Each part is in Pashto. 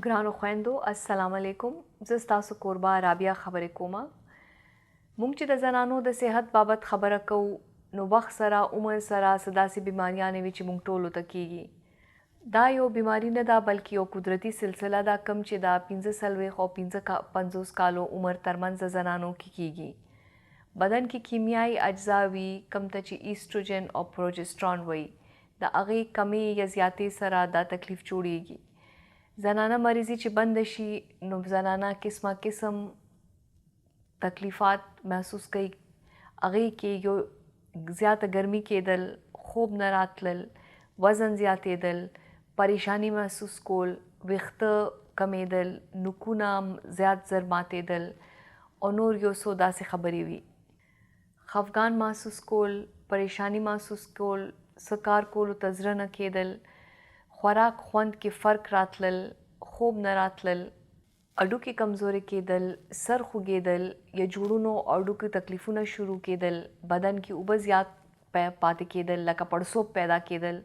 ګرانو خویندو السلام علیکم. زه ستاسو کوربه رابعه خبرې کومه. مونږ چې د زنانو د صحت بابت خبره کوو نو وخت سره عمر سره څه داسې بیماریانې وي چې مونږ ټولو ته کیږي. دا یو بیماری نه ده بلکې یو قدرتي سلسله ده کم چې دا 45 او 50 کالو عمر ترمنځ د زنانو کې کیږي. بدن کې کیمیايي اجزا وي کم ته چې ایسټروجن او پروجسترون وي. د هغې کمې یا زیاتې سره دا تکلیف جوړیږي. زنانه مریضي چې بند شي نو زنانه قسمه قسم تکلیفات محسوس کوي. هغې کې یو زیاته ګرمي کېدل، خوب نه راتلل، وزن زیاتېدل، پریشانی محسوس کول، ویښته کمیدل، نوکونه زیات زر ماتېدل او نور یو څو داسې خبرې وي. خفګان محسوس کول، پریشانی محسوس کول، څه کار کولو ته زړه نه کېدل، خوراک خوند کې فرق راتلل، خوب نه راتلل، اډوکې کمزوري کېدل، سر خوږېدل یا جوړونو او اډوکو تکلیفونه شروع کېدل، بدن کې اوبه زیات پاتې کېدل لکه پړسوب پیدا کېدل،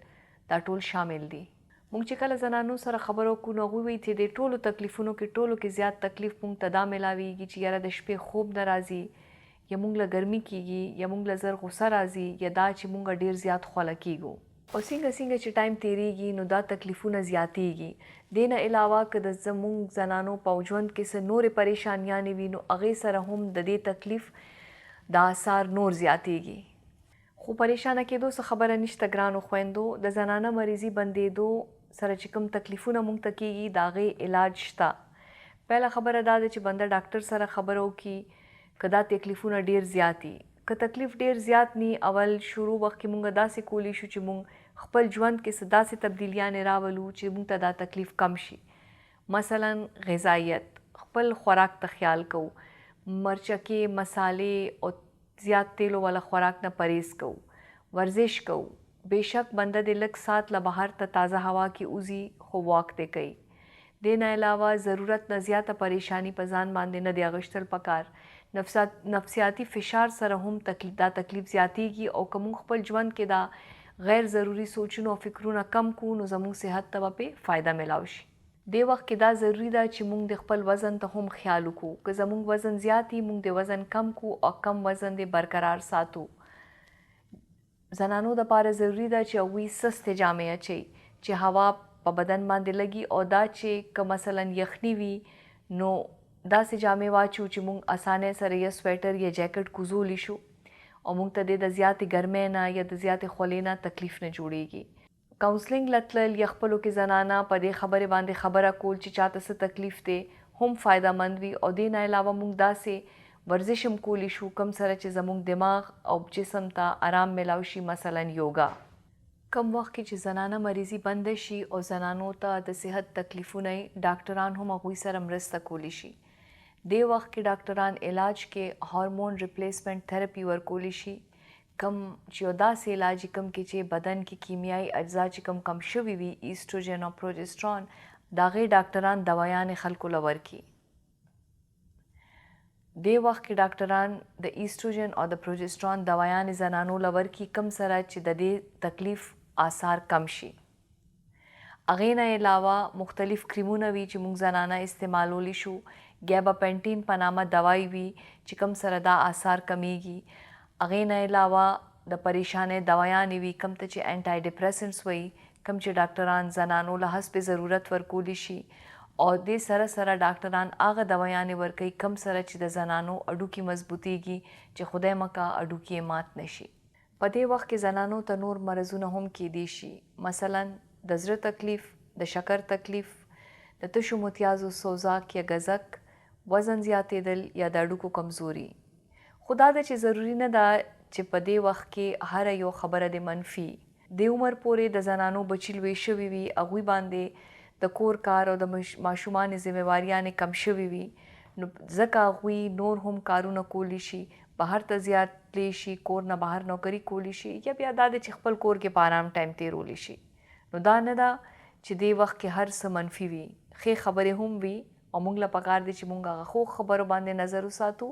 دا ټول شامل دي. موږ چې کله زنانو سره خبرو کوو نو هغوی وایي چې د ټولو تکلیفونو کې ټولو کې زیات تکلیف موږ ته دا میلاویږي چې یاره د شپې خوب نه راځي، یا موږ له ګرمي کېږي، یا موږ له زر غوسه راځي، یا دا چې موږ ډېر زیات خوله کېږو. او څنګه چې ټایم تیریږي نو دا تکلیفونه زیاتیږي. دې نه علاوه که د زموږ زنانو په ژوند کې څه نورې پریشانیانې وي نو هغې سره هم د دې تکلیف د آثار نور زیاتیږي. خو پریشانه کېدو څه خبره نشته ګرانو خویندو. د زنانه مریضي بندېدو سره چې کوم تکلیفونه موږ ته کېږي د هغې علاج شته. پهله خبره دا ده چې بنده ډاکټر سره خبره وکړي که دا تکلیفونه ډېر زیات دي. که تکلیف ډېر زیات نی اول شروع وخت کې مونږ داسې کولی شو چې مونږ خپل ژوند کې څه داسې تبدیلیانې راولو چې مونږ ته دا تکلیف کم شي. مثلا غذایت، خپل خوراک ته خیال کوو، مرچکې، مسالې او زیات تیلو والا خوراک نه پرهیز کوو، ورزش کوو. بیشک بنده د لږ ساعت له بهر ته تازه هوا کې وځي خو واک دی کوي. دې نه علاوه ضرورت نه زیاته پریشانی په ځان باندې نه دی اغوښتل پکار. نفسیاتي فشار سره هم دا تکلیف زیاتیږي او که موږ خپل ژوند کې دا غیر ضروري سوچونه او فکرونه کم کړو نو زموږ صحت ته به پې فایده میلاو شي. دې وخت کې دا ضروري ده چې موږ د خپل وزن ته هم خیال وکړو. که زموږ وزن زیات وي موږ د وزن کم کړو او کم وزن دې برقرار ساتو. زنانو دپاره ضروري ده چې هغوی سستې جامې اچوي چې هوا په بدن باندې لګي او دا چې که مثلا یخني وي نو داسې جامې واچو چې موږ اسانۍ سره یا سویټر یا جیکټ کوزولی شو او موږ ته د زیاتې ګرمۍ نه یا د زیاتې خولې نه تکلیف نه جوړیږي. کاونسلینګ لتلل یا خپلو کې زنانه په دې خبرې باندې خبره کول چې چاته څه تکلیف دی هم فایده مند وي. او دې نه علاوه موږ داسې ورزش هم کولی شو کوم سره چې زموږ دماغ او جسم ته آرام میلاو شي. مثلا یوګا. کم وخت کې چې زنانه مریضي بند شي او زنانو ته د صحت تکلیفونه ډاکټران هم هغوی سره مرسته کولی شي. دې وخت کې ډاکټران علاج کې هارمون ریپلیسمنټ تھراپي ورکولی شي. کم چې یو داسې علاج کم کې چې بدن کې کیمیايي اجزا چې کم شوي وي ایسټروجن او پروجسترون د هغې ډاکټران دوايانې خلکو له ورکي. دې وخت کې ډاکټران د ایسټروجن او د پروجسترون دوايانې زنانو له ورکي کم سره چې د دې تکلیف آثار کم شي. هغې نه علاوه مختلف کریمونه وي چې موږ زنانه استعمالولی شو. ګیباپینټین په نامه دوايي وي چې کوم سره دا آثار کمیږي. هغې نه علاوه د پریشانۍ دوايانې وي کوم ته چې انټای ډپریسنټس وایي کوم چې ډاکټران زنانو له حسب ضرورت ورکولی شي. او دې سره سره ډاکټران هغه دوايانې ورکوي کوم سره چې د زنانو اډوکي مضبوطیږي چې خدای مکه اډوکي یې مات نشي. په دې وخت کې زنانو ته نور مرضونه هم کیدی شي. مثلا د زړه تکلیف، د شکر تکلیف، د تشو متیازو سوزاک یا ګزک، وزن زیاتېدل یا د اډوکو کمزوري. خو دا ده چې ضروري نه ده چې په دې وخت کې هره یو خبره د منفي. د عمر پورې د زنانو بچي لوی شوي وي هغوی باندې د کور کار او د ماشومانې ذمهواریانې کم شوي وي نو ځکه هغوی نور هم کارونه کولی شي، بهر ته زیات تللی شي، کور نه بهر نوکري کولی شي، یا بیا دا ده چې خپل کور کې په آرام ټایم تیرولی شي. نو دا نه ده چې دې وخت کې هر څه منفي وي. ښې خبرې هم وي او موږ له پکار دی چې موږ هغه ښو خبرو باندې نظر وساتو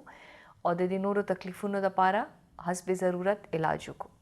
او د دې نورو تکلیفونو دپاره حسب ضرورت علاج وکړو.